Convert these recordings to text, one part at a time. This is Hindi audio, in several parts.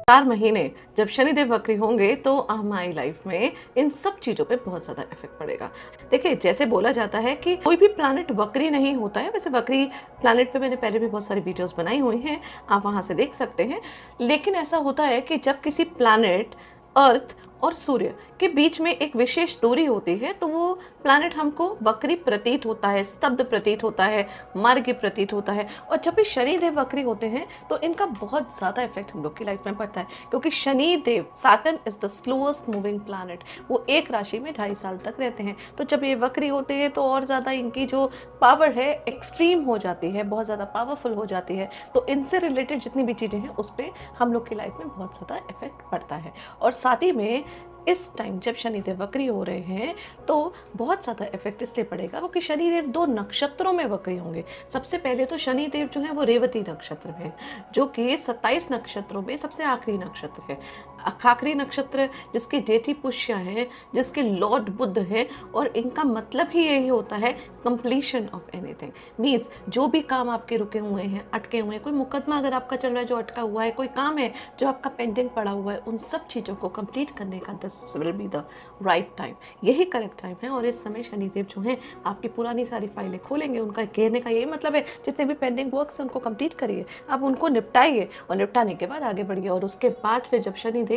4 महीने जब शनिदेव वक्री होंगे तो हमारी लाइफ में इन सब चीज़ों पे बहुत ज़्यादा इफेक्ट पड़ेगा। देखिए, जैसे बोला जाता है कि कोई भी प्लैनेट वक्री नहीं होता है, वैसे वक्री प्लैनेट पे मैंने पहले भी बहुत सारी वीडियोस बनाई हुई हैं, आप वहाँ से देख सकते हैं। लेकिन ऐसा होता है कि जब किसी प्लैनेट, अर्थ और सूर्य के बीच में एक विशेष दूरी होती है तो वो प्लैनेट हमको वक्री प्रतीत होता है, स्तब्ध प्रतीत होता है, मार्गी प्रतीत होता है। और जब भी शनिदेव वक्री होते हैं तो इनका बहुत ज़्यादा इफेक्ट हम लोग की लाइफ में पड़ता है, क्योंकि Shanidev, Saturn is the slowest moving planet, वो एक राशि में 2.5 साल तक रहते हैं। तो जब ये वक्री होते हैं तो और ज़्यादा इनकी जो पावर है एक्सट्रीम हो जाती है, बहुत ज़्यादा पावरफुल हो जाती है। तो इनसे रिलेटेड जितनी भी चीज़ें हैं उस पर हम लोग की लाइफ में बहुत ज़्यादा इफेक्ट पड़ता है। और साथ ही में इस टाइम जब शनिदेव वक्री हो रहे हैं तो बहुत ज़्यादा इफेक्ट इसलिए पड़ेगा क्योंकि शनिदेव 2 नक्षत्रों में वक्री होंगे। सबसे पहले तो शनिदेव जो है वो रेवती नक्षत्र में, जो कि 27 नक्षत्रों में सबसे आखिरी नक्षत्र है। आखिरी नक्षत्र जिसके डेटी पुष्य है, जिसके लॉर्ड बुध है, और इनका मतलब ही यही होता है कंप्लीशन ऑफ एनीथिंग। मीन्स जो भी काम आपके रुके हुए हैं, अटके हुए हैं, कोई मुकदमा अगर आपका चल रहा है जो अटका हुआ है, कोई काम है जो आपका पेंडिंग पड़ा हुआ है, उन सब चीज़ों को कंप्लीट करने का this will be the right time, यही करेक्ट टाइम है। और इस समय शनिदेव जो हैं आपकी पुरानी सारी फाइलें खोलेंगे। उनका कहने का यही मतलब है जितने भी पेंडिंग वर्क्स हैं उनको कंप्लीट करिए, आप उनको निपटाइए और निपटाने के बाद आगे बढ़िए। और उसके बाद फिर जब शनिदेव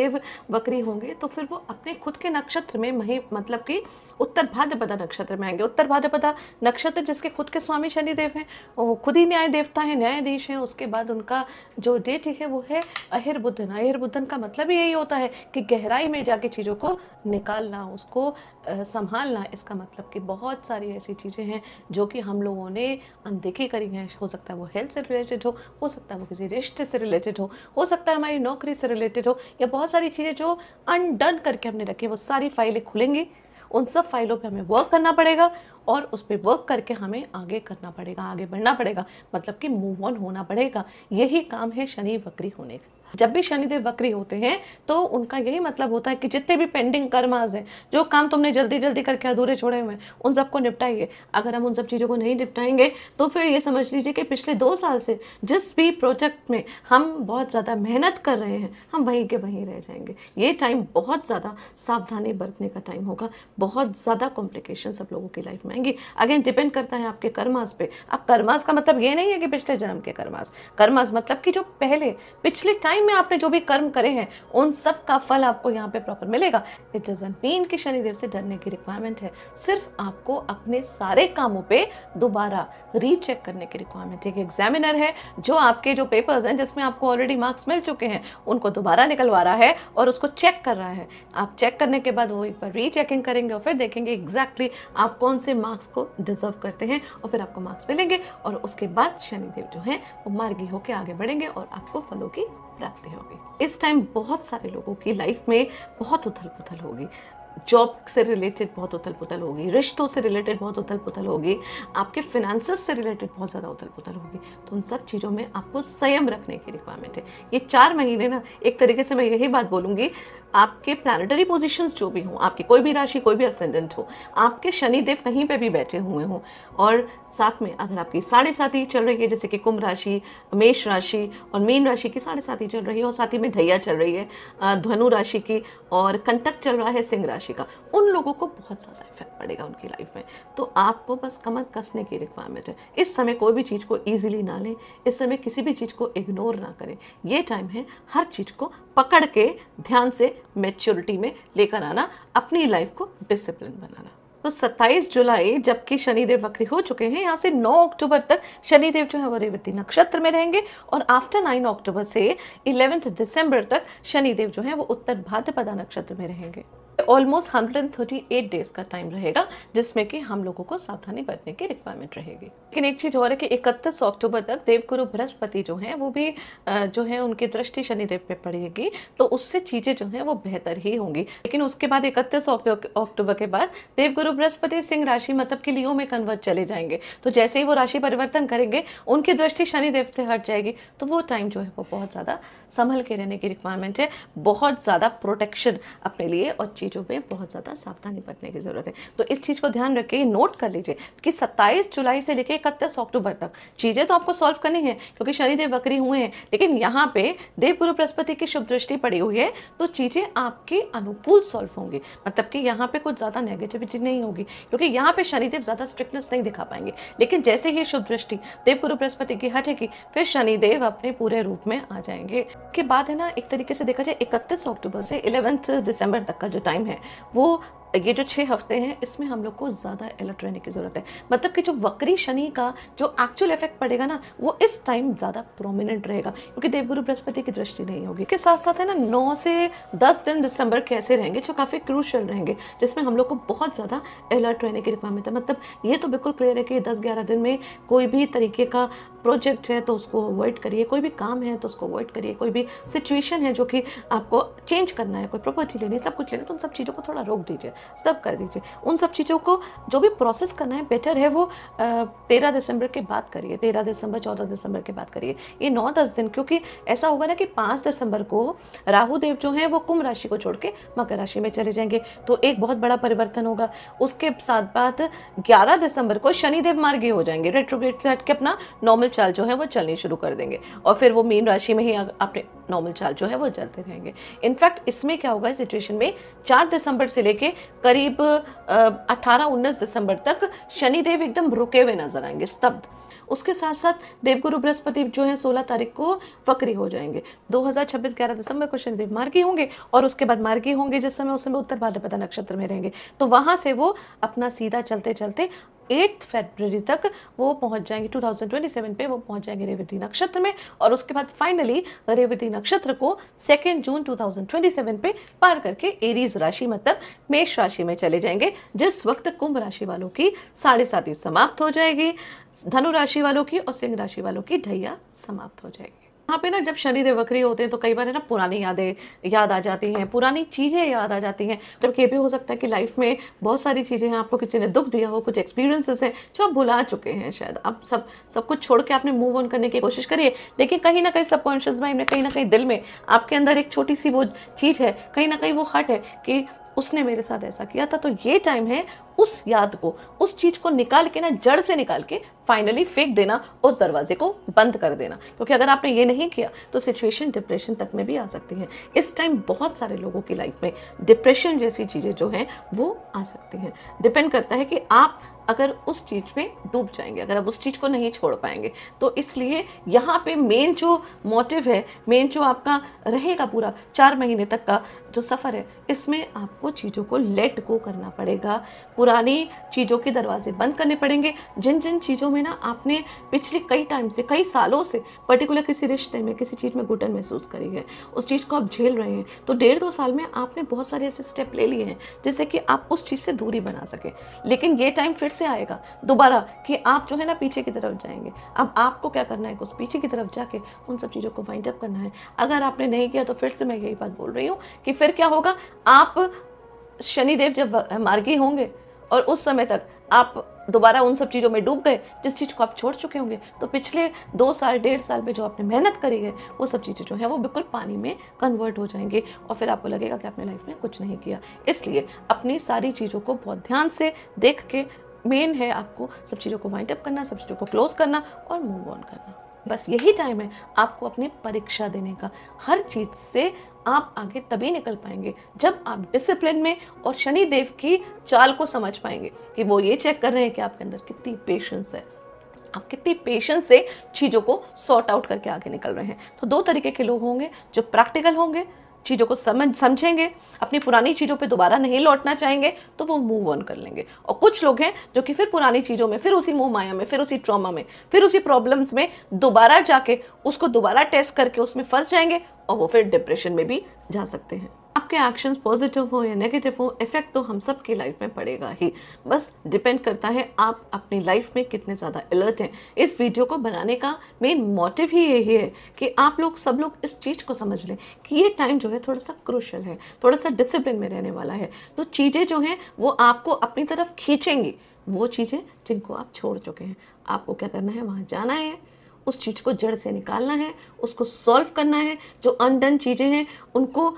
वक्री होंगे तो फिर वो अपने खुद के नक्षत्र में मतलब कि उत्तर भाद्रपदा नक्षत्र में आएंगे। उत्तर भाद्रपदा नक्षत्र जिसके खुद के स्वामी शनिदेव हैं, वो खुद ही न्याय देवता है, न्यायाधीश हैं। उसके बाद उनका जो डेटी है वो है अहिर्बुधन। अहिर्बुधन का मतलब ही यही होता है कि गहराई में जाके चीज़ों को निकालना, उसको संभालना। इसका मतलब कि बहुत सारी ऐसी चीज़ें हैं जो कि हम लोगों ने अनदेखी करी हैं। हो सकता है वो हेल्थ से रिलेटेड हो सकता है वो किसी रिश्ते से रिलेटेड हो सकता है हमारी नौकरी से रिलेटेड हो, या बहुत सारी चीज़ें जो अनडन करके हमने रखी, वो सारी फाइलें खुलेंगी। उन सब फाइलों पे हमें वर्क करना पड़ेगा और उस पर वर्क करके हमें आगे करना पड़ेगा, आगे बढ़ना पड़ेगा, मतलब कि मूव ऑन होना पड़ेगा। यही काम है शनि वक्री होने का। जब भी शनिदेव वक्री होते हैं तो उनका यही मतलब होता है कि जितने भी पेंडिंग कर्मास हैं, जो काम तुमने जल्दी जल्दी करके अधूरे छोड़े हुए हैं, उन सबको निपटाइए। अगर हम उन सब चीज़ों को नहीं निपटाएंगे तो फिर ये समझ लीजिए कि पिछले 2 साल से जिस भी प्रोजेक्ट में हम बहुत ज़्यादा मेहनत कर रहे हैं, हम वहीं के वहीं रह जाएंगे। ये टाइम बहुत ज़्यादा सावधानी बरतने का टाइम होगा। बहुत ज़्यादा कॉम्प्लिकेशन सब लोगों की लाइफ में आएंगी। अगेन डिपेंड करता है आपके कर्मास पे। अब कर्मास का मतलब ये नहीं है कि पिछले जन्म के कर्मास, कर्मास मतलब कि जो पहले पिछले टाइम में आपने जो भी कर्म करे हैं उन सब का फल आपको यहाँ पे प्रॉपर मिलेगा। इट डजंट मीन कि शनिदेव से डरने की रिक्वायरमेंट है, सिर्फ आपको अपने सारे कामों पे दोबारा रीचेक करने की रिक्वायरमेंट है। एक एग्जामिनर है जो आपके जो पेपर्स हैं जिसमें आपको ऑलरेडी मार्क्स मिल चुके हैं उनको दोबारा निकलवा रहा है और उसको चेक कर रहा है। आप चेक करने के बाद वो एक बार रीचेकिंग करेंगे और फिर देखेंगे एग्जैक्टली आप कौन से मार्क्स को डिजर्व करते हैं, और फिर आपको मार्क्स मिलेंगे और उसके बाद शनिदेव जो है वो मार्गी होकर आगे बढ़ेंगे और आपको फलों की प्राप्ति होगी। इस टाइम बहुत सारे लोगों की लाइफ में बहुत उथल पुथल होगी। जॉब से रिलेटेड बहुत उथल पुथल होगी, रिश्तों से रिलेटेड बहुत उथल पुथल होगी, आपके फिनेंसेस से रिलेटेड बहुत ज़्यादा उथल पुथल होगी। तो उन सब चीज़ों में आपको संयम रखने की रिक्वायरमेंट है। ये 4 महीने ना, एक तरीके से मैं यही बात बोलूँगी, आपके प्लैनेटरी पोजीशंस जो भी हों, आपकी कोई भी राशि, कोई भी असेंडेंट हो, आपके शनिदेव कहीं पे भी बैठे हुए हों, और साथ में अगर आपकी 7.5 चल रही है, जैसे कि कुंभ राशि, मेष राशि और मीन राशि की 7.5 चल रही है, और साथ ही में ढैया चल रही है धनु राशि की, और कंटक चल रहा है सिंह राशि का, उन लोगों को बहुत ज़्यादा इफेक्ट पड़ेगा उनकी लाइफ में। तो आपको बस कमर कसने की रिक्वायरमेंट है। इस समय कोई भी चीज़ को ईजिली ना लें, इस समय किसी भी चीज़ को इग्नोर ना करें। ये टाइम है हर चीज़ को पकड़ के ध्यान से मैच्योरिटी में लेकर आना, अपनी लाइफ को डिसिप्लिन बनाना। तो 27 जुलाई जबकि शनिदेव वक्री हो चुके हैं, यहाँ से 9 अक्टूबर तक शनिदेव जो है वो रेवती नक्षत्र में रहेंगे, और आफ्टर 9 अक्टूबर से 11 दिसंबर तक शनिदेव जो है वो उत्तर भाद्रपदा नक्षत्र में रहेंगे। ऑलमोस्ट 138 डेज का टाइम रहेगा जिसमें कि हम लोगों को सावधानी बरतने की रिक्वायरमेंट रहेगी। लेकिन एक चीज़ और है कि 31 अक्टूबर तक देवगुरु बृहस्पति जो हैं वो भी जो है उनकी दृष्टि शनिदेव पे पड़ेगी, तो उससे चीज़ें जो हैं वो बेहतर ही होंगी। लेकिन उसके बाद 31 अक्टूबर के बाद देवगुरु बृहस्पति सिंह राशि मतलब कि लियो में कन्वर्ट चले जाएंगे। तो जैसे ही वो राशि परिवर्तन करेंगे उनकी दृष्टि शनिदेव से हट जाएगी, तो वो टाइम जो है वो बहुत ज़्यादा संभल के रहने की रिक्वायरमेंट है। बहुत ज़्यादा प्रोटेक्शन अपने लिए और चीज़ों में बहुत ज़्यादा सावधानी बरतने की ज़रूरत है। तो इस चीज़ को ध्यान रखिए, नोट कर लीजिए कि 27 जुलाई से लेकर 31 अक्टूबर तक चीज़ें तो आपको सॉल्व करनी है, क्योंकि शनिदेव वक्री हुए हैं, लेकिन यहाँ पे देवगुरु बृहस्पति की शुभ दृष्टि पड़ी हुई है, तो चीज़ें आपके अनुकूल सॉल्व होंगी। मतलब कि यहाँ पे कुछ ज़्यादा नेगेटिविटी नहीं होगी, क्योंकि यहाँ पे शनिदेव ज़्यादा स्ट्रिक्टनेस नहीं दिखा पाएंगे। लेकिन जैसे ही शुभ दृष्टि देवगुरु बृहस्पति की हटेगी, फिर शनिदेव अपने पूरे रूप में आ जाएंगे। के बाद है ना, एक तरीके से देखा जाए 31 अक्टूबर से 11 दिसंबर तक का जो टाइम है, वो ये जो 6 हफ्ते हैं, इसमें हम लोग को ज़्यादा अलर्ट रहने की ज़रूरत है। मतलब कि जो वक्री शनि का जो एक्चुअल इफेक्ट पड़ेगा ना, वो इस टाइम ज़्यादा प्रोमिनेंट रहेगा, क्योंकि देवगुरु बृहस्पति की दृष्टि नहीं होगी। के साथ साथ है ना, 9 से 10 दिन दिसंबर के ऐसे रहेंगे जो काफ़ी क्रूशल रहेंगे, जिसमें हम लोग को बहुत ज़्यादा अलर्ट रहने की रिक्वायरमेंट है। मतलब ये तो बिल्कुल क्लियर है कि 10-11 दिन में कोई भी तरीके का प्रोजेक्ट है तो उसको अवॉइड करिए, कोई भी काम है तो उसको अवॉइड करिए, कोई भी सिचुएशन है जो कि आपको चेंज करना है, कोई प्रॉपर्टी लेनी है, सब कुछ लेना है, तो उन सब चीज़ों को थोड़ा रोक दीजिए, स्टॉप कर दीजिए। उन सब चीज़ों को जो भी प्रोसेस करना है, बेटर है वो 13 दिसंबर के बाद करिए, 13 दिसंबर 14 दिसंबर के बाद करिए, ये 9-10 दिन। क्योंकि ऐसा होगा ना कि 5 दिसंबर को राहु देव जो हैं वो कुंभ राशि को छोड़ के मकर राशि में चले जाएंगे, तो एक बहुत बड़ा परिवर्तन होगा। उसके साथ बात 11 दिसंबर को शनिदेव मार्गी हो जाएंगे, रेट्रोग्रेड से हट के अपना नॉर्मल चाल जो है वो चलनी शुरू कर देंगे, और फिर वो मीन राशि में ही अपने नॉर्मल चाल जो है वो चलते रहेंगे। इनफैक्ट इसमें क्या होगा, इस सिचुएशन में 4 दिसंबर से लेके करीब 18-19 दिसंबर तक शनिदेव एकदम रुके हुए नजर आएंगे, स्तब्ध। उसके साथ साथ देवगुरु बृहस्पति जो है 16 तारीख को वक्री हो जाएंगे। 2026 11 दिसंबर को शनिदेव मार्गी होंगे, और उसके बाद मार्गी होंगे जिस समय, उस समय उत्तर भाद्रपदा नक्षत्र में रहेंगे, तो वहां से वो अपना सीधा चलते चलते 8 फरवरी तक वो पहुंच जाएंगे, 2027 पे वो पहुंच जाएंगे रेवती नक्षत्र में, और उसके बाद फाइनली रेवती नक्षत्र को 2 जून 2027 पे पार करके एरीज राशि मतलब मेष राशि में चले जाएंगे, जिस वक्त कुंभ राशि वालों की 7.5 समाप्त हो जाएगी, धनु राशि वालों की और सिंह राशि वालों की ढैया समाप्त हो जाएगी। यहाँ पे ना जब शनिदेव वक्री होते हैं तो कई बार है ना, पुरानी यादें याद आ जाती हैं, पुरानी चीज़ें याद आ जाती हैं। जबकि ये भी हो सकता है कि लाइफ में बहुत सारी चीज़ें हैं, आपको किसी ने दुख दिया हो, कुछ एक्सपीरियंसेस हैं जो आप भुला चुके हैं शायद। अब सब कुछ छोड़ के आपने मूव ऑन करने की कोशिश करिए, लेकिन कहीं ना कहीं सबकॉन्शियस माइंड में, कहीं ना कहीं दिल में आपके अंदर एक छोटी सी वो चीज़ है, कहीं ना कहीं वो हट है कि उसने मेरे साथ ऐसा किया था। तो ये टाइम है उस याद को, उस चीज़ को निकाल के ना, जड़ से निकाल के फाइनली फेंक देना, उस दरवाजे को बंद कर देना। क्योंकि अगर आपने ये नहीं किया तो सिचुएशन डिप्रेशन तक में भी आ सकती है। इस टाइम बहुत सारे लोगों की लाइफ में डिप्रेशन जैसी चीज़ें जो हैं वो आ सकती हैं। डिपेंड करता है कि आप अगर उस चीज़ में डूब जाएंगे, अगर आप उस चीज़ को नहीं छोड़ पाएंगे। तो इसलिए यहाँ पे मेन जो मोटिव है, मेन जो आपका रहेगा पूरा 4 महीने तक का जो सफ़र है, इसमें आपको चीज़ों को लेट गो करना पड़ेगा, पुरानी चीज़ों के दरवाजे बंद करने पड़ेंगे। जिन जिन चीज़ों में ना आपने पिछले कई टाइम से, कई सालों से पर्टिकुलर किसी रिश्ते में, किसी चीज़ में घुटन महसूस करी है, उस चीज़ को आप झेल रहे हैं, तो 1.5-2 साल में आपने बहुत सारे ऐसे स्टेप ले लिए हैं जिससे कि आप उस चीज़ से दूरी बना सकें। लेकिन ये टाइम फिर से आएगा दोबारा कि आप जो है ना पीछे की तरफ जाएंगे। अब आपको क्या करना है, उस पीछे की तरफ जाके उन सब चीज़ों को वाइंड अप करना है। अगर आपने नहीं किया तो फिर से मैं यही बात बोल रही हूँ कि फिर क्या होगा, आप शनिदेव जब मार्गी होंगे और उस समय तक आप दोबारा उन सब चीज़ों में डूब गए जिस चीज़ को आप छोड़ चुके होंगे, तो पिछले 2 साल 1.5 साल में जो आपने मेहनत करी है वो सब चीज़ें जो है वो बिल्कुल पानी में कन्वर्ट हो जाएंगी, और फिर आपको लगेगा कि आपने लाइफ में कुछ नहीं किया। इसलिए अपनी सारी चीज़ों को बहुत ध्यान से देख के, मेन है आपको सब चीज़ों को वाइंड अप करना, सब चीज़ों को क्लोज करना और मूव ऑन करना। बस यही टाइम है आपको अपनी परीक्षा देने का। हर चीज़ से आप आगे तभी निकल पाएंगे जब आप डिसिप्लिन में और शनिदेव की चाल को समझ पाएंगे कि वो ये चेक कर रहे हैं कि आपके अंदर कितनी पेशेंस है, आप कितनी पेशेंस से चीज़ों को सॉर्ट आउट करके आगे निकल रहे हैं। तो 2 तरीके के लोग होंगे, जो प्रैक्टिकल होंगे, चीज़ों को समझेंगे, अपनी पुरानी चीज़ों पे दोबारा नहीं लौटना चाहेंगे, तो वो मूव ऑन कर लेंगे। और कुछ लोग हैं जो कि फिर पुरानी चीज़ों में, फिर उसी मोह माया में, फिर उसी ट्रॉमा में, फिर उसी प्रॉब्लम्स में दोबारा जाके उसको दोबारा टेस्ट करके उसमें फंस जाएंगे, और वो फिर डिप्रेशन में भी जा सकते हैं। आपके एक्शंस पॉजिटिव हो या नेगेटिव हो, इफेक्ट तो हम सब की लाइफ में पड़ेगा ही। बस डिपेंड करता है आप अपनी लाइफ में कितने ज़्यादा अलर्ट हैं। इस वीडियो को बनाने का मेन मोटिव ही यही है कि आप लोग, सब लोग इस चीज़ को समझ लें कि ये टाइम जो है थोड़ा सा क्रूशियल है, थोड़ा सा डिसिप्लिन में रहने वाला है। तो चीज़ें जो हैं वो आपको अपनी तरफ खींचेंगी, वो चीज़ें जिनको आप छोड़ चुके हैं। आपको क्या करना है, वहाँ जाना है, उस चीज़ को जड़ से निकालना है, उसको सॉल्व करना है। जो अनडन चीज़ें हैं उनको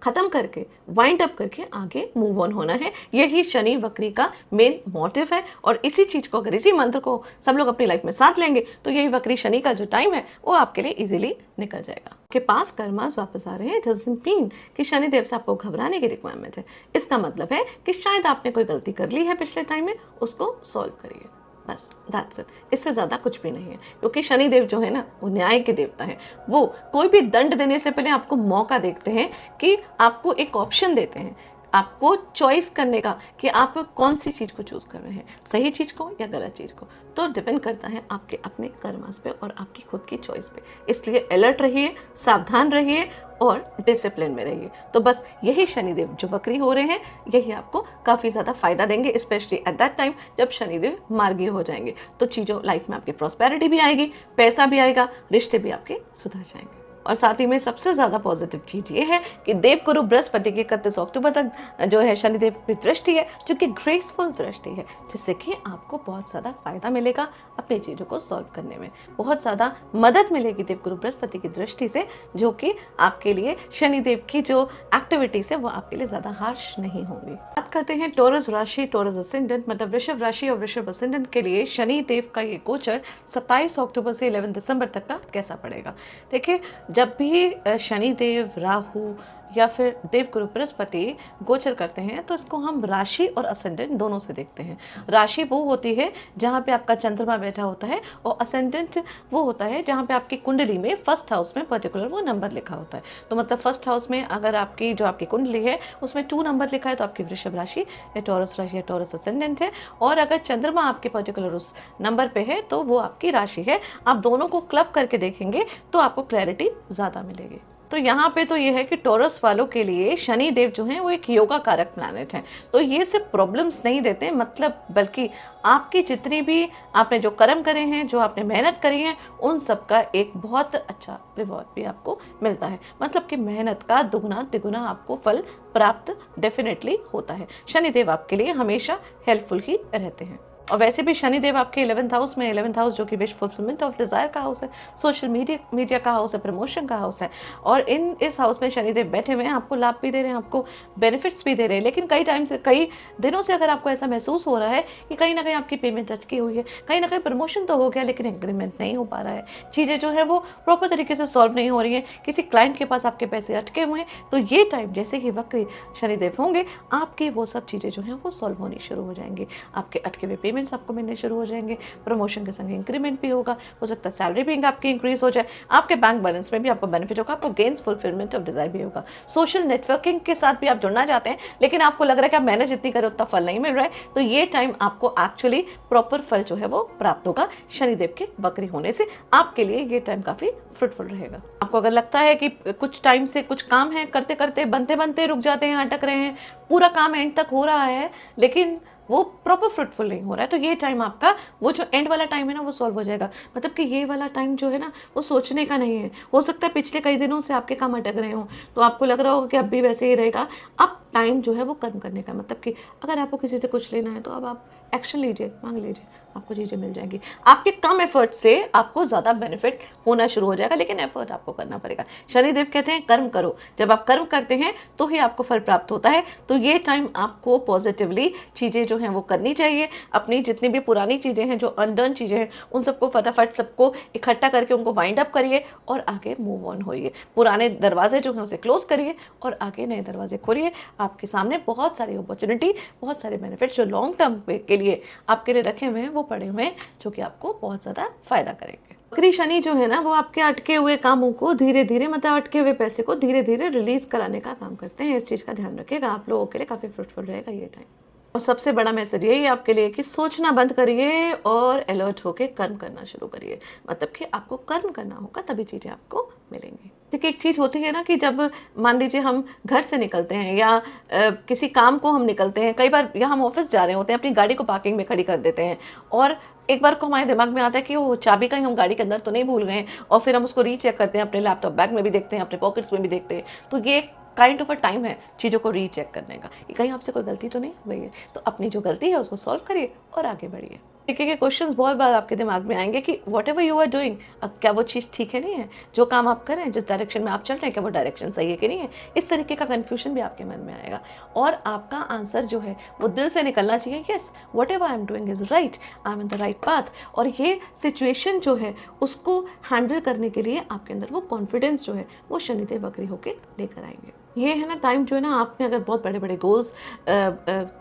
खत्म करके वाइंड अप करके आगे मूव ऑन होना है। यही शनि वक्री का मेन मोटिव है और इसी चीज को, अगर इसी मंत्र को सब लोग अपनी लाइफ में साथ लेंगे तो यही वक्री शनि का जो टाइम है वो आपके लिए इजीली निकल जाएगा। आपके पास कर्मास वापस आ रहे हैं, डजंट मीन कि शनि देव से आपको घबराने की रिक्वायरमेंट है। इसका मतलब है कि शायद आपने कोई गलती कर ली है पिछले टाइम में, उसको सॉल्व करिए, बस दैट्स इट। इससे ज़्यादा कुछ भी नहीं है, क्योंकि शनि देव जो है ना वो न्याय के देवता है। वो कोई भी दंड देने से पहले आपको मौका देखते हैं, कि आपको एक ऑप्शन देते हैं, आपको चॉइस करने का कि आप कौन सी चीज़ को चूज कर रहे हैं, सही चीज़ को या गलत चीज़ को। तो डिपेंड करता है आपके अपने कर्मास पे और आपकी खुद की चॉइस पे। इसलिए अलर्ट रहिए, सावधान रहिए और डिसिप्लिन में रहिए। तो बस यही शनिदेव जो वक्री हो रहे हैं, यही आपको काफ़ी ज़्यादा फायदा देंगे, स्पेशली एट दैट टाइम जब शनिदेव मार्गी हो जाएंगे। तो चीज़ों लाइफ में आपकी प्रॉस्पेरिटी भी आएगी, पैसा भी आएगा, रिश्ते भी आपके सुधर जाएंगे। और साथ ही में सबसे ज़्यादा पॉजिटिव चीज़ ये है कि देवगुरु बृहस्पति की 31 अक्टूबर तक जो है शनिदेव की दृष्टि है, जो कि ग्रेसफुल दृष्टि है, जिससे कि आपको बहुत ज़्यादा फायदा मिलेगा अपनी चीज़ों को सॉल्व करने में। बहुत ज़्यादा मदद मिलेगी देवगुरु बृहस्पति की दृष्टि से, जो कि आपके लिए शनिदेव की जो एक्टिविटीज़ है वो आपके लिए ज़्यादा हार्श नहीं होंगी। बात करते हैं टॉरस राशि, टॉरस असेंडेंट मतलब वृषभ राशि और वृषभ असेंडेंट के लिए शनिदेव का ये गोचर 27 अक्टूबर से 11 दिसंबर तक का कैसा पड़ेगा। देखिए, जब भी शनिदेव, राहु या फिर देवगुरु बृहस्पति गोचर करते हैं तो इसको हम राशि और असेंडेंट दोनों से देखते हैं। राशि वो होती है जहाँ पे आपका चंद्रमा बैठा होता है, और असेंडेंट वो होता है जहाँ पे आपकी कुंडली में फर्स्ट हाउस में पर्टिकुलर वो नंबर लिखा होता है। तो मतलब फर्स्ट हाउस में अगर आपकी जो आपकी कुंडली है उसमें 2 नंबर लिखा है तो आपकी वृषभ राशि या टॉरस राशि या टॉरस असेंडेंट है, और अगर चंद्रमा आपके पर्टिकुलर उस नंबर पे है तो वो आपकी राशि है। आप दोनों को क्लब करके देखेंगे तो आपको क्लैरिटी ज़्यादा मिलेगी। तो यहाँ पे तो ये है कि टॉरस वालों के लिए शनि देव जो हैं वो एक योगा कारक प्लैनेट हैं। तो ये सिर्फ प्रॉब्लम्स नहीं देते, मतलब बल्कि आपकी जितनी भी आपने जो कर्म करे हैं, जो आपने मेहनत करी है, उन सब का एक बहुत अच्छा रिवॉर्ड भी आपको मिलता है। मतलब कि मेहनत का दुगना तिगुना आपको फल प्राप्त डेफिनेटली होता है। शनिदेव आपके लिए हमेशा हेल्पफुल ही रहते हैं। और वैसे भी शनिदेव आपके 11th हाउस में, 11th हाउस जो कि विश फुलफिलमेंट ऑफ डिजायर का हाउस है, सोशल मीडिया का हाउस है, प्रमोशन का हाउस है, और इस हाउस में शनिदेव बैठे हुए हैं, आपको लाभ भी दे रहे हैं, आपको बेनिफिट्स भी दे रहे हैं। लेकिन कई दिनों से अगर आपको ऐसा महसूस हो रहा है कि कहीं ना कहीं आपकी पेमेंट अटकी हुई है, कहीं ना कहीं प्रमोशन तो हो गया लेकिन एग्रीमेंट नहीं हो पा रहा है, चीज़ें जो है वो प्रॉपर तरीके से सॉल्व नहीं हो रही हैं, किसी क्लाइंट के पास आपके पैसे अटके हुए हैं, तो ये टाइम जैसे ही वक्री शनिदेव होंगे आपकी वो सब चीज़ें जो हैं वो सॉल्व होनी शुरू हो जाएंगी। आपके अटके हुए पेमेंट्स आपको मिलने शुरू हो जाएंगे, प्रमोशन के संग इंक्रीमेंट भी होगा, हो सकता है सैलरी भी आपकी इंक्रीज हो जाए, आपके बैंक बैलेंस में भी आपको बेनिफिट होगा, आपको गेन्स फुलफिलमेंट ऑफ डिजायर भी होगा। सोशल नेटवर्किंग के साथ भी आप जुड़ना चाहते हैं लेकिन आपको लग रहा है कि आप मेहनत जितनी करें उतना फल नहीं मिल रहा है, तो ये टाइम आपको एक्चुअली प्रॉपर फल जो है वो प्राप्त होगा शनिदेव के वक्री होने से। आपके लिए ये टाइम काफी फ्रूटफुल रहेगा। आपको अगर लगता है कि कुछ टाइम से कुछ काम है, करते करते बनते बनते रुक जाते हैं, अटक रहे हैं, पूरा काम एंड तक हो रहा है लेकिन वो प्रॉपर फ्रूटफुल नहीं हो रहा है, तो ये टाइम आपका वो जो एंड वाला टाइम है ना वो सॉल्व हो जाएगा। मतलब कि ये वाला टाइम जो है ना वो सोचने का नहीं है। हो सकता है पिछले कई दिनों से आपके काम अटक रहे हों तो आपको लग रहा होगा कि अब भी वैसे ही रहेगा। अब टाइम जो है वो कर्म करने का, मतलब कि अगर आपको किसी से कुछ लेना है तो अब आप एक्शन लीजिए, मांग लीजिए, आपको चीज़ें मिल जाएंगी। आपके कम एफर्ट से आपको ज़्यादा बेनिफिट होना शुरू हो जाएगा, लेकिन एफर्ट आपको करना पड़ेगा। शनिदेव कहते हैं कर्म करो, जब आप कर्म करते हैं तो ही आपको फल प्राप्त होता है। तो ये टाइम आपको पॉजिटिवली चीज़ें जो हैं वो करनी चाहिए। अपनी जितनी भी पुरानी चीज़ें हैं, जो अनडन चीज़ें हैं, उन सबको फटाफट सबको इकट्ठा करके उनको वाइंड अप करिए और आगे मूव ऑन होइए। पुराने दरवाजे जो हैं उसे क्लोज करिए और आगे नए दरवाजे खोलिए। आपके सामने बहुत सारी अपॉर्चुनिटी, बहुत सारे बेनिफिट जो लॉन्ग टर्म के लिए आपके लिए रखे हुए हैं वो पड़े हुए हैं, जो कि आपको बहुत ज़्यादा फायदा करेंगे। वक्री शनि जो है ना वो आपके अटके हुए कामों को धीरे धीरे, मतलब अटके हुए पैसे को धीरे धीरे रिलीज कराने का काम करते हैं। इस चीज़ का ध्यान रखिएगा, आप लोगों के लिए काफ़ी फ्रूटफुल रहेगा ये टाइम। और सबसे बड़ा मैसेज यही है आपके लिए कि सोचना बंद करिए और अलर्ट होकर कर्म करना शुरू करिए। मतलब कि आपको कर्म करना होगा तभी चीज़ें आपको मिलेंगी। देखिए, एक चीज़ होती है ना कि जब मान लीजिए हम घर से निकलते हैं या किसी काम को हम निकलते हैं, कई बार या हम ऑफिस जा रहे होते हैं, अपनी गाड़ी को पार्किंग में खड़ी कर देते हैं और एक बार को हमारे दिमाग में आता है कि वो चाबी कहीं हम गाड़ी के अंदर तो नहीं भूल गए, और फिर हम उसको रीचेक करते हैं, अपने लैपटॉप बैग में भी देखते हैं, अपने पॉकेट्स में भी देखते हैं। तो ये काइंड ऑफ अ टाइम है चीज़ों को रीचेक करने का कि कहीं आपसे कोई गलती तो नहीं हो गई है। तो अपनी जो गलती है उसको सॉल्व करिए और आगे बढ़िए। तरीके के क्वेश्चंस बहुत बार आपके दिमाग में आएंगे कि whatever you are doing, क्या वो चीज़ ठीक है नहीं है, जो काम आप कर रहे हैं, जिस डायरेक्शन में आप चल रहे हैं, क्या वो डायरेक्शन सही है कि नहीं है। इस तरीके का कन्फ्यूजन भी आपके मन में आएगा और आपका आंसर जो है वो दिल से निकलना चाहिए, yes what ever I am doing is right, I am in the right path. और ये सिचुएशन जो है उसको हैंडल करने के लिए आपके अंदर वो कॉन्फिडेंस जो है वो शनिदेव वक्री होकर लेकर आएंगे। ये है ना टाइम जो है ना, आपने अगर बहुत बड़े बड़े गोल्स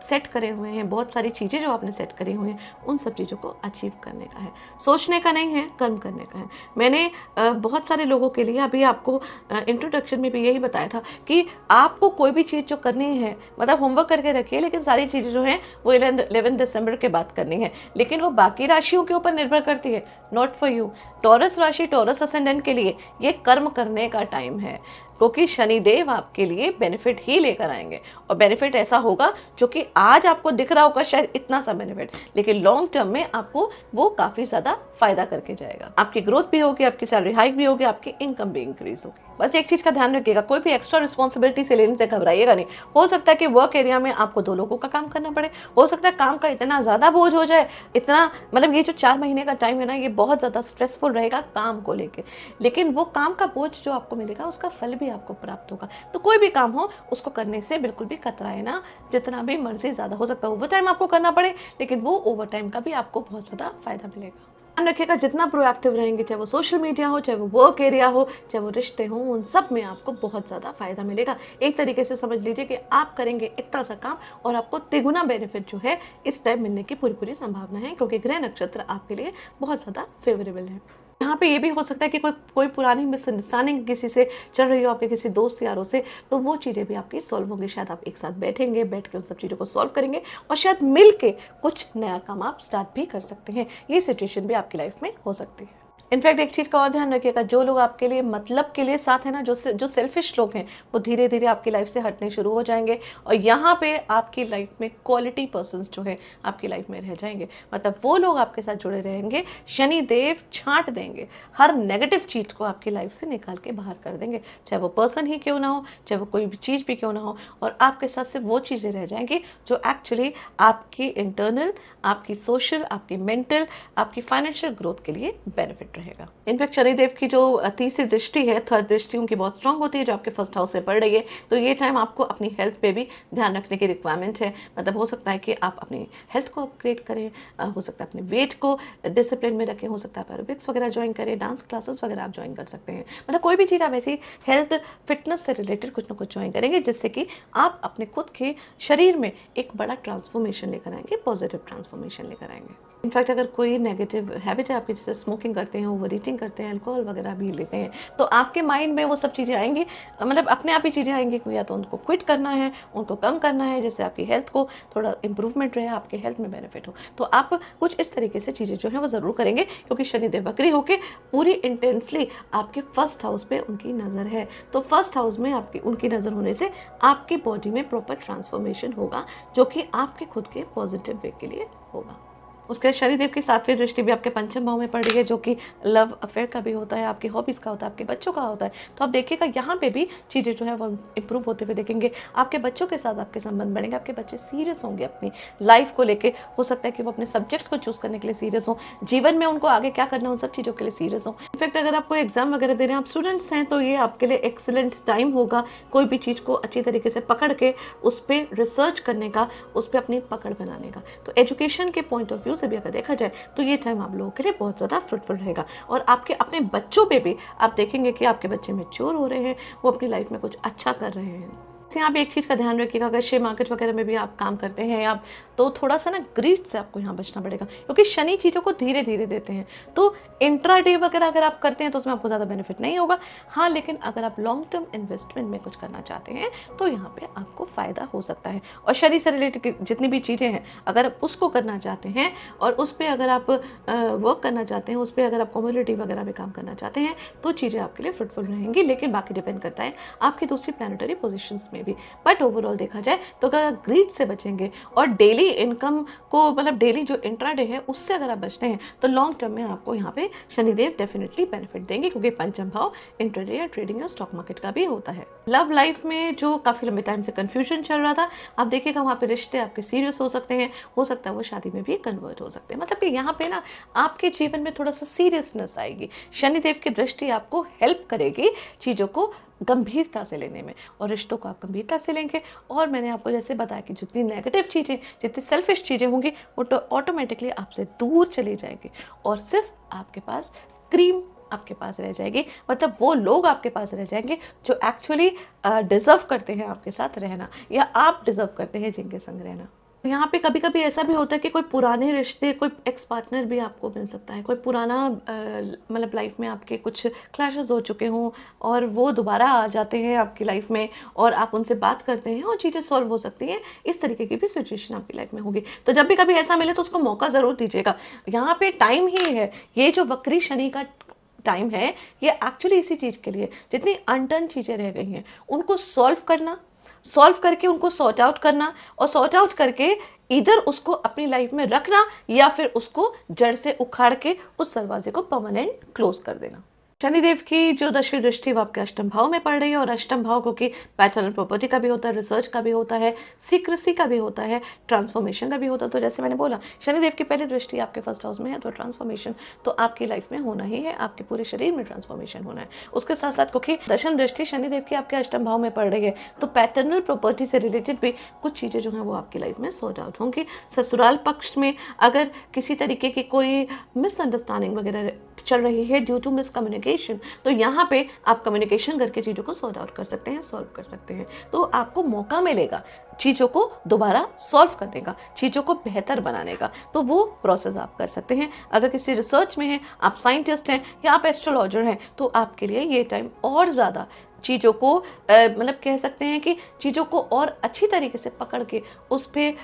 सेट करे हुए हैं, बहुत सारी चीज़ें जो आपने सेट करी हुई हैं, उन सब चीज़ों को अचीव करने का है, सोचने का नहीं है, कर्म करने का है। मैंने बहुत सारे लोगों के लिए अभी आपको इंट्रोडक्शन में भी यही बताया था कि आपको कोई भी चीज़ जो करनी है, मतलब होमवर्क करके रखिए, लेकिन सारी चीज़ें जो हैं वो 11 दिसंबर के बाद करनी है, लेकिन वो बाकी राशियों के ऊपर निर्भर करती है, नॉट फॉर यू। टॉरस राशि, टॉरस असेंडेंट के लिए ये कर्म करने का टाइम है, क्योंकि शनिदेव आपके लिए बेनिफिट ही लेकर आएंगे। और बेनिफिट ऐसा होगा जो कि आज आपको दिख रहा होगा शायद इतना सा बेनिफिट, लेकिन लॉन्ग टर्म में आपको वो काफ़ी ज़्यादा फायदा करके जाएगा। आपकी ग्रोथ भी होगी, आपकी सैलरी हाइक भी होगी, आपकी इनकम भी इंक्रीज होगी। बस एक चीज़ का ध्यान रखिएगा, कोई भी एक्स्ट्रा रिस्पॉन्सिबिलिटी से लेने से घबराइएगा नहीं। हो सकता है कि वर्क एरिया में आपको 2 लोगों का काम करना पड़े, हो सकता है काम का इतना ज़्यादा बोझ हो जाए, इतना मतलब ये जो 4 महीने का टाइम है ना, ये बहुत ज़्यादा स्ट्रेसफुल रहेगा काम को लेके, लेकिन वो काम का बोझ जो आपको मिलेगा उसका फल भी आपको प्राप्त होगा। तो कोई भी काम हो उसको करने से बिल्कुल भी कतराए ना, जितना भी मर्जी ज़्यादा हो सकता है ओवर टाइम आपको करना पड़े, लेकिन वो ओवर टाइम का भी आपको बहुत ज़्यादा फायदा मिलेगा। ध्यान रखिएगा, जितना प्रोएक्टिव रहेंगे, चाहे वो सोशल मीडिया हो, चाहे वो वर्क एरिया हो, चाहे वो रिश्ते हों, उन सब में आपको बहुत ज़्यादा फायदा मिलेगा। एक तरीके से समझ लीजिए कि आप करेंगे इतना सा काम और आपको तिगुना बेनिफिट जो है इस टाइम मिलने की पूरी पूरी संभावना है, क्योंकि ग्रह नक्षत्र आपके लिए बहुत ज़्यादा फेवरेबल है। यहाँ पे ये भी हो सकता है कि कोई पुरानी मिसअंडरस्टैंडिंग किसी से चल रही हो, आपके किसी दोस्त यारों से, तो वो चीज़ें भी आपकी सॉल्व होंगी। शायद आप एक साथ बैठेंगे, बैठ के उन सब चीज़ों को सॉल्व करेंगे और शायद मिल के कुछ नया काम आप स्टार्ट भी कर सकते हैं। ये सिचुएशन भी आपकी लाइफ में हो सकती है। इनफैक्ट एक चीज़ का और ध्यान रखिएगा, जो लोग आपके लिए मतलब के लिए साथ है ना, जो सेल्फिश लोग हैं, वो धीरे धीरे आपकी लाइफ से हटने शुरू हो जाएंगे और यहाँ पे आपकी लाइफ में क्वालिटी पर्सन्स जो है आपकी लाइफ में रह जाएंगे। मतलब वो लोग आपके साथ जुड़े रहेंगे, शनिदेव छांट देंगे, हर नेगेटिव चीज़ को आपकी लाइफ से निकाल के बाहर कर देंगे, चाहे वो पर्सन ही क्यों ना हो, चाहे वो कोई भी चीज़ भी क्यों ना हो, और आपके साथ सिर्फ वो चीज़ें रह जाएंगी जो एक्चुअली आपकी इंटरनल, आपकी सोशल, आपकी मेंटल, आपकी फाइनेंशियल ग्रोथ के लिए बेनिफिट रहेगा। इनफैक्ट शनिदेव की जो तीसरी दृष्टि है, थर्ड दृष्टि उनकी बहुत स्ट्रांग होती है, जो आपके फर्स्ट हाउस में पड़ रही है। तो ये टाइम आपको अपनी हेल्थ पे भी ध्यान रखने की रिक्वायरमेंट है। मतलब हो सकता है कि आप अपनी हेल्थ को अपग्रेड करें, हो सकता है अपने वेट को डिसिप्लिन में रखें, हो सकता है एरोबिक्स वगैरह ज्वाइन करें, डांस क्लासेस वगैरह आप ज्वाइन कर सकते हैं। मतलब कोई भी चीज़ आप ऐसी हेल्थ फिटनेस से रिलेटेड कुछ ना कुछ ज्वाइन करेंगे, जिससे कि आप अपने खुद के शरीर में एक बड़ा ट्रांसफॉर्मेशन लेकर आएंगे, पॉजिटिव ट्रांसफॉर्मेशन लेकर आएंगे। इनफैक्ट अगर कोई नेगेटिव हैबिट है आपकी, जैसे स्मोकिंग करते हैं, ओवर ईटिंग करते हैं, अल्कोहल वगैरह भी लेते हैं, तो आपके माइंड में वो सब चीज़ें आएंगी, मतलब अपने आप ही चीज़ें आएंगी, या तो उनको क्विट करना है, उनको कम करना है, जिससे आपकी हेल्थ को थोड़ा इंप्रूवमेंट रहे, आपके हेल्थ में बेनिफिट हो। तो आप कुछ इस तरीके से चीज़ें जो है वो ज़रूर करेंगे, क्योंकि शनिदेव वक्री होकर पूरी इंटेंसली आपके फर्स्ट हाउस पे उनकी नज़र है। तो फर्स्ट हाउस में आपकी उनकी नज़र होने से आपकी बॉडी में प्रॉपर ट्रांसफॉर्मेशन होगा, जो कि आपके खुद के पॉजिटिव वे के लिए होगा। उसके शनिदेव की 7वीं दृष्टि भी आपके पंचम भाव में पड़ रही है, जो कि लव अफेयर का भी होता है, आपकी हॉबीज़ का होता है, आपके बच्चों का होता है। तो आप देखिएगा यहाँ पे भी चीज़ें जो है वो इंप्रूव होते हुए देखेंगे। आपके बच्चों के साथ आपके संबंध बढ़ेंगे, आपके बच्चे सीरियस होंगे अपनी लाइफ को लेके। हो सकता है कि वो अपने सब्जेक्ट्स को चूज़ करने के लिए सीरियस हों, जीवन में उनको आगे क्या करना है उन सब चीज़ों के लिए सीरियस हों। इनफैक्ट अगर आपको एग्जाम वगैरह दे रहे हैं, आप स्टूडेंट्स हैं, तो ये आपके लिए एक्सीलेंट टाइम होगा। कोई भी चीज़ को अच्छी तरीके से पकड़ के उस पर रिसर्च करने का, उस पर अपनी पकड़ बनाने का। तो एजुकेशन के पॉइंट ऑफ व्यू से भी अगर देखा जाए तो ये टाइम आप लोगों के लिए बहुत ज़्यादा फ्रूटफुल रहेगा। और आपके अपने बच्चों पे भी आप देखेंगे कि आपके बच्चे मैच्योर हो रहे हैं, वो अपनी लाइफ में कुछ अच्छा कर रहे हैं। यहाँ पे एक चीज़ का ध्यान रखिएगा, अगर शेयर मार्केट वगैरह में भी आप काम करते हैं आप, तो थोड़ा सा ना ग्रीड से आपको यहाँ बचना पड़ेगा, क्योंकि शनि चीज़ों को धीरे धीरे देते हैं। तो इंट्राडे वगैरह अगर आप करते हैं तो उसमें आपको ज़्यादा बेनिफिट नहीं होगा। हाँ, लेकिन अगर आप लॉन्ग टर्म इन्वेस्टमेंट में कुछ करना चाहते हैं तो यहाँ पे आपको फ़ायदा हो सकता है। और शनि से रिलेटेड जितनी भी चीज़ें हैं, अगर आप उसको करना चाहते हैं और उस पर अगर आप वर्क करना चाहते हैं, उस पर अगर आप कम्युनिटी वगैरह में काम करना चाहते हैं, तो चीज़ें आपके लिए फ्रूटफुल रहेंगी। लेकिन बाकी डिपेंड करता है आपकी दूसरी प्लानिटरी पोजिशंस में में भी। बट ओवरऑल देखा जाए तो अगर ग्रीड से बचेंगे और डेली इनकम को मतलब डेली जो इंट्राडे है उससे अगर आप बचते हैं तो लॉन्ग टर्म में आपको यहाँ पे शनिदेव डेफिनेटली बेनिफिट देंगे, क्योंकि पंचम भाव इंट्राडे या ट्रेडिंग या स्टॉक मार्केट का भी होता है। लव लाइफ में जो काफी लंबे टाइम से कंफ्यूजन चल रहा था, आप देखिएगा वहाँ पे रिश्ते आपके सीरियस हो सकते हैं, हो सकता है वो शादी में भी कन्वर्ट हो सकते हैं। मतलब कि यहाँ पे ना आपके जीवन में थोड़ा सा सीरियसनेस आएगी। शनिदेव की दृष्टि आपको हेल्प करेगी चीज़ों को गंभीरता से लेने में, और रिश्तों को आप गंभीरता से लेंगे। और मैंने आपको जैसे बताया कि जितनी नेगेटिव चीज़ें, जितनी सेल्फिश चीज़ें होंगी वो तो ऑटोमेटिकली आपसे दूर चली जाएंगी, और सिर्फ आपके पास क्रीम आपके पास रह जाएगी। मतलब वो लोग आपके पास रह जाएंगे जो एक्चुअली डिजर्व करते हैं आपके साथ रहना, या आप डिजर्व करते हैं जिनके संग रहना। यहाँ पे कभी कभी ऐसा भी होता है कि कोई पुराने रिश्ते, कोई एक्स पार्टनर भी आपको मिल सकता है, कोई पुराना मतलब लाइफ में आपके कुछ क्लैशेस हो चुके हों और वो दोबारा आ जाते हैं आपकी लाइफ में, और आप उनसे बात करते हैं और चीज़ें सॉल्व हो सकती हैं। इस तरीके की भी सिचुएशन आपकी लाइफ में होगी। तो जब भी कभी ऐसा मिले तो उसको मौका ज़रूर दीजिएगा। यहाँ पे टाइम ही है, ये जो वक्री शनि का टाइम है ये एक्चुअली इसी चीज़ के लिए, जितनी अनडन चीज़ें रह गई हैं उनको सॉल्व करके उनको सॉर्ट आउट करना, और सॉर्ट आउट करके इधर उसको अपनी लाइफ में रखना या फिर उसको जड़ से उखाड़ के उस दरवाजे को परमानेंट क्लोज कर देना। शनिदेव की जो 10वीं दृष्टि वो आपके अष्टम भाव में पड़ रही है, और अष्टम भाव क्योंकि पैटर्नल प्रॉपर्टी का भी होता है, रिसर्च का भी होता है, सीक्रेसी का भी होता है, ट्रांसफॉर्मेशन का भी होता है। तो जैसे मैंने बोला शनिदेव की पहली दृष्टि आपके फर्स्ट हाउस में है, तो ट्रांसफॉर्मेशन तो आपकी लाइफ में होना ही है, आपके पूरे शरीर में ट्रांसफॉर्मेशन होना है। उसके साथ साथ क्योंकि दशम दृष्टि शनिदेव की आपके अष्टम भाव में पड़ रही है, तो पैटर्नल प्रॉपर्टी से रिलेटेड भी कुछ चीज़ें जो हैं वो आपकी लाइफ में सॉर्ट आउट होंगी। ससुराल पक्ष में अगर किसी तरीके की कोई मिसअंडरस्टैंडिंग वगैरह चल रही है ड्यू टू मिसकम्युनिकेशन, तो यहाँ पे आप कम्युनिकेशन करके चीज़ों को सॉर्ट आउट कर सकते हैं, सॉल्व कर सकते हैं। तो आपको मौका मिलेगा चीज़ों को दोबारा सॉल्व करने का, चीज़ों को बेहतर बनाने का, तो वो प्रोसेस आप कर सकते हैं। अगर किसी रिसर्च में हैं, आप साइंटिस्ट हैं या आप एस्ट्रोलॉजर हैं, तो आपके लिए ये टाइम और ज़्यादा चीज़ों को मतलब कह सकते हैं कि चीज़ों को और अच्छी तरीके से पकड़ के उस पर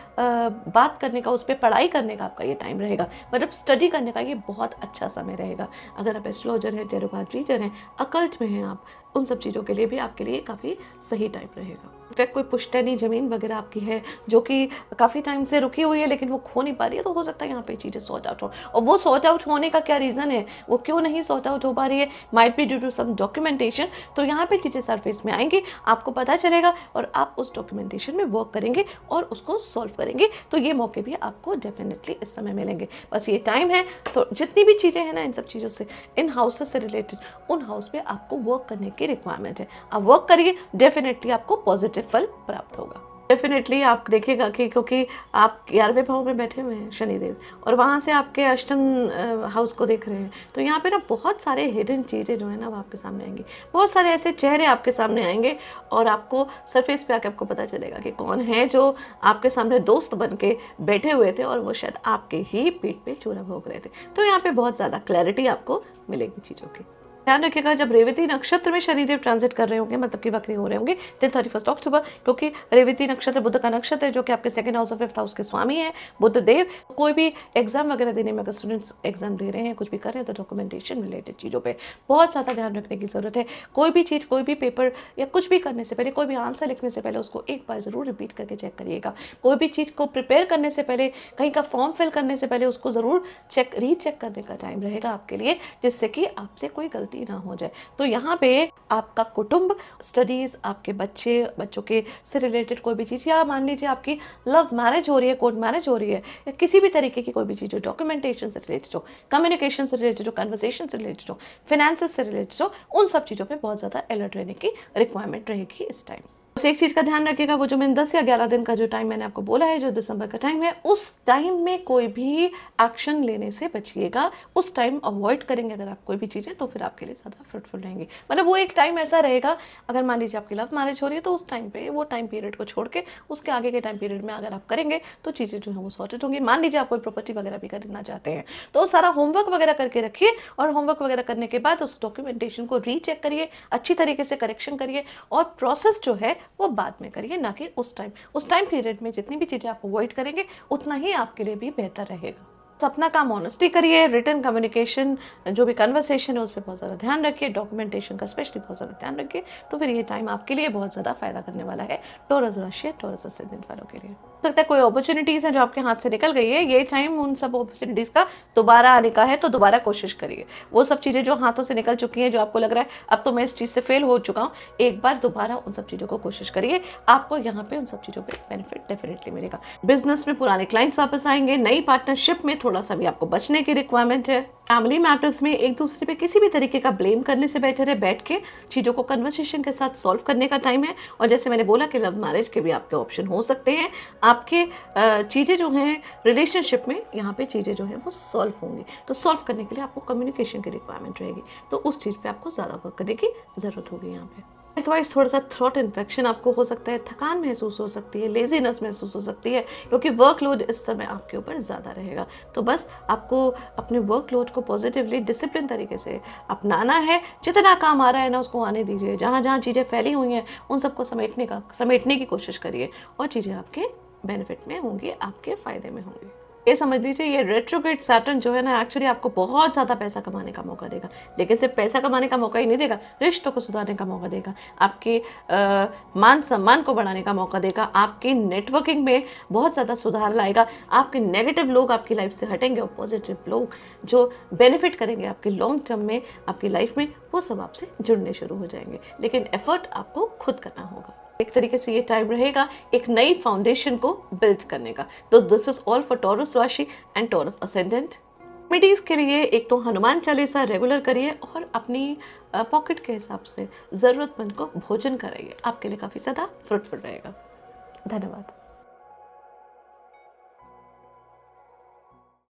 बात करने का, उस पर पढ़ाई करने का आपका ये टाइम रहेगा। मतलब स्टडी करने का ये बहुत अच्छा समय रहेगा। अगर आप एस्ट्रोलॉजर हैं, टैरो कार्ड रीडर हैं, अकल्ट में हैं आप, उन सब चीज़ों के लिए भी आपके लिए काफ़ी सही टाइम रहेगा। इनफैक्ट कोई पुश्तैनी ज़मीन वगैरह आपकी है जो कि काफ़ी टाइम से रुकी हुई है लेकिन वो खो नहीं पा रही है, तो हो सकता है यहाँ पे चीज़ें सॉर्ट आउट हो। और वो सॉर्ट आउट होने का क्या रीज़न है, वो क्यों नहीं सॉर्ट आउट हो पा रही है, might be due to some documentation. तो यहाँ पे चीज़ें सरफेस में आएंगी, आपको पता चलेगा और आप उस डॉक्यूमेंटेशन में वर्क करेंगे और उसको सॉल्व करेंगे। तो ये मौके भी आपको डेफिनेटली इस समय मिलेंगे। बस ये टाइम है, तो जितनी भी चीज़ें हैं ना, इन सब चीज़ों से, इन हाउसेस से रिलेटेड, उन हाउस पे आपको वर्क करने की रिक्वायरमेंट है। आप वर्क करिए, डेफिनेटली आपको पॉजिटिव फल प्राप्त होगा। डेफिनेटली आप देखिएगा कि क्योंकि आप 11वें भाव में बैठे हुए हैं शनिदेव, और वहाँ से आपके अष्टम हाउस को देख रहे हैं, तो यहाँ पे ना बहुत सारे हिडन चीज़ें जो है ना वो आपके सामने आएंगी। बहुत सारे ऐसे चेहरे आपके सामने आएंगे और आपको सरफेस पे आके आपको पता चलेगा कि कौन है जो आपके सामने दोस्त बन के बैठे हुए थे और वो शायद आपके ही पीठ पे चूरा भोग रहे थे। तो यहाँ पे बहुत ज़्यादा क्लैरिटी आपको मिलेगी चीज़ों की। ध्यान रखिएगा जब रेवती नक्षत्र में शनिदेव ट्रांजिट कर रहे होंगे, मतलब कि वक्री हो रहे होंगे 31 अक्टूबर, क्योंकि रेवती नक्षत्र बुध का नक्षत्र है जो कि आपके सेकंड हाउस और फिफ्थ हाउस के स्वामी है बुध देव। कोई भी एग्जाम वगैरह देने में, अगर स्टूडेंट्स एग्जाम दे रहे हैं, कुछ भी कर रहे हैं, तो डॉक्यूमेंटेशन रिलेटेड चीज़ों पे बहुत ज़्यादा ध्यान रखने की जरूरत है। कोई भी चीज़, कोई भी पेपर या कुछ भी करने से पहले, कोई भी आंसर लिखने से पहले उसको एक बार ज़रूर रिपीट करके चेक करिएगा। कोई भी चीज़ को प्रिपेयर करने से पहले, कहीं का फॉर्म फिल करने से पहले उसको ज़रूर रीचेक करने का टाइम रहेगा आपके लिए, जिससे कि आपसे कोई गलती ना हो जाए। तो यहाँ पे आपका कुटुंब, स्टडीज, आपके बच्चों के से रिलेटेड कोई भी चीज़, या मान लीजिए आपकी लव मैरिज हो रही है, कोर्ट मैरिज हो रही है, या किसी भी तरीके की कोई भी चीज़ जो डॉक्यूमेंटेशन से रिलेटेड हो, कम्युनिकेशन से रिलेटेड हो, कन्वर्सेशन से रिलेटेड हो, फाइनेंसेस से रिलेटेड हो, उन सब चीज़ों पे बहुत ज़्यादा अलर्ट रहने की रिक्वायरमेंट रहेगी इस टाइम। बस एक चीज़ का ध्यान रखिएगा, वो जो मैंने 10 या 11 दिन का जो टाइम मैंने आपको बोला है, जो दिसंबर का टाइम है, उस टाइम में कोई भी एक्शन लेने से बचिएगा। उस टाइम अवॉइड करेंगे अगर आप कोई भी चीज़ें, तो फिर आपके लिए ज़्यादा फ्रूटफुल रहेंगी। मतलब वो एक टाइम ऐसा रहेगा, अगर मान लीजिए आपकी लव मैरिज हो रही है, तो उस टाइम पे, वो टाइम पीरियड को छोड़ के उसके आगे के टाइम पीरियड में अगर आप करेंगे तो चीज़ें जो है वो सॉर्टेड होंगी। मान लीजिए आप कोई प्रॉपर्टी वगैरह भी करना चाहते हैं, तो सारा होमवर्क वगैरह करके रखिए, और होमवर्क वगैरह करने के बाद उस डॉक्यूमेंटेशन को रीचेक करिए, अच्छी तरीके से करेक्शन करिए, और प्रोसेस जो है वो बाद में करिए, ना कि उस टाइम पीरियड में जितनी भी चीज़ें आप अवॉइड करेंगे उतना ही आपके लिए भी बेहतर रहेगा। अपना काम ऑनेस्टली करिए, रिटन कम्युनिकेशन जो भी कन्वर्सेशन है उस पर बहुत ज़्यादा ध्यान रखिए, डॉक्यूमेंटेशन का स्पेशली बहुत ज़्यादा ध्यान रखिए। तो फिर ये टाइम आपके लिए बहुत ज़्यादा फायदा करने वाला है टॉरस राशि, टॉरस असेंडेंट वालों के लिए। हो सकता है कोई अपॉर्चुनिटीज़ है जो आपके हाथ से निकल गई है, ये टाइम उन सब अपॉर्चुनिटीज़ का दोबारा आने का है, तो दोबारा कोशिश करिए। वो सब चीज़ें जो हाथों से निकल चुकी हैं, जो आपको लग रहा है अब तो मैं इस चीज़ से फेल हो चुका हूँ, एक बार दोबारा उन सब चीज़ों को कोशिश करिए, आपको यहाँ पे उन सब चीज़ों पे बेनिफिट डेफिनेटली मिलेगा। बिजनेस में पुराने क्लाइंट्स वापस आएंगे, नई पार्टनरशिप में थोड़ा सा भी आपको बचने की रिक्वायरमेंट है। फैमिली मैटर्स में एक दूसरे पे किसी भी तरीके का ब्लेम करने से बेहतर है बैठ के चीज़ों को कन्वर्सेशन के साथ सॉल्व करने का टाइम है। और जैसे मैंने बोला कि लव मैरिज के भी आपके ऑप्शन हो सकते हैं, आपके चीज़ें जो हैं रिलेशनशिप में, यहाँ पे चीज़ें जो है वो सॉल्व होंगी। तो सॉल्व करने के लिए आपको कम्युनिकेशन की रिक्वायरमेंट रहेगी, तो उस चीज़ पे आपको ज़्यादा वर्क करने की ज़रूरत होगी यहाँ पे। अदरवाइज थोड़ा सा थ्रोट इन्फेक्शन आपको हो सकता है, थकान महसूस हो सकती है, लेजीनेस महसूस हो सकती है, क्योंकि वर्कलोड इस समय आपके ऊपर ज़्यादा रहेगा। तो बस आपको अपने वर्कलोड को पॉजिटिवली डिसिप्लिन तरीके से अपनाना है। जितना काम आ रहा है ना उसको आने दीजिए, जहाँ जहाँ चीज़ें फैली हुई हैं उन सबको समेटने की कोशिश करिए, और चीज़ें आपके बेनिफिट में होंगी, आपके फ़ायदे में होंगी। ये समझ लीजिए ये रेट्रोग्रेड सैटर्न जो है ना एक्चुअली आपको बहुत ज़्यादा पैसा कमाने का मौका देगा, लेकिन सिर्फ पैसा कमाने का मौका ही नहीं देगा, रिश्तों को सुधारने का मौका देगा, आपके मान सम्मान को बढ़ाने का मौका देगा, आपकी नेटवर्किंग में बहुत ज़्यादा सुधार लाएगा। आपके नेगेटिव लोग आपकी लाइफ से हटेंगे और पॉजिटिव लोग जो बेनिफिट करेंगे आपके लॉन्ग टर्म में आपकी लाइफ में, वो सब आपसे जुड़ने शुरू हो जाएंगे। लेकिन एफर्ट आपको खुद करना होगा। एक तरीके से ये टाइम रहेगा एक नई फाउंडेशन को बिल्ड करने का। तो this is all for taurus राशि एंड टॉरस असेंडेंट। रेमेडीज के लिए एक तो हनुमान चालीसा रेगुलर करिए और अपनी पॉकेट के हिसाब से ज़रूरतमंद को भोजन कराइए, आपके लिए काफ़ी ज़्यादा फ्रूटफुल रहेगा। धन्यवाद।